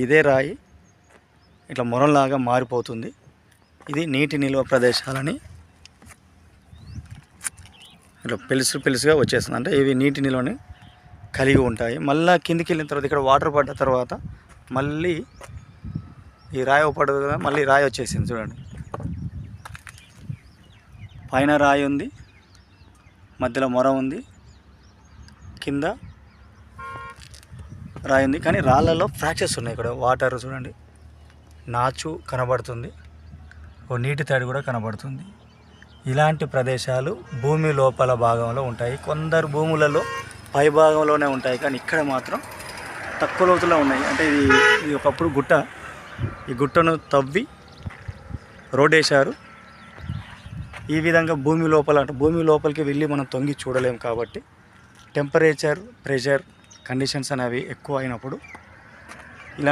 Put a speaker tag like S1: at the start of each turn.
S1: ఇదే రాయి ఇట్లా మొరంలాగా మారిపోతుంది. ఇది నీటి నిల్వ ప్రదేశాలని ఇట్లా పెలుసుగా వచ్చేస్తుంది. అంటే ఇవి నీటి నిల్వని కలిగి ఉంటాయి. మళ్ళీ కిందికి వెళ్ళిన తర్వాత ఇక్కడ వాటర్ పడ్డ తర్వాత మళ్ళీ ఈ రాయి పడదు కదా, మళ్ళీ రాయి వచ్చేసింది చూడండి. పైన రాయి ఉంది, మధ్యలో మొర ఉంది, కింద రాయి ఉంది. కానీ రాళ్ళలో ఫ్రాక్చర్స్ ఉన్నాయి. ఇక్కడ వాటర్ చూడండి, నాచు కనబడుతుంది, ఓ నీటి తడి కూడా కనబడుతుంది. ఇలాంటి ప్రదేశాలు భూమి లోపల భాగంలో ఉంటాయి. కొందరు భూములలో పై భాగంలోనే ఉంటాయి, కానీ ఇక్కడ మాత్రం తక్కువ లోతులో ఉన్నాయి. అంటే ఇది ఒకప్పుడు గుట్ట. ఈ గుట్టను తవ్వి రోడ్ వేశారు. ఈ విధంగా భూమి లోపల, అంటే భూమి లోపలికి వెళ్ళి మనం తొంగి చూడలేము కాబట్టి టెంపరేచర్, ప్రెషర్ కండిషన్స్ అనేవి ఎక్కువ అయినప్పుడు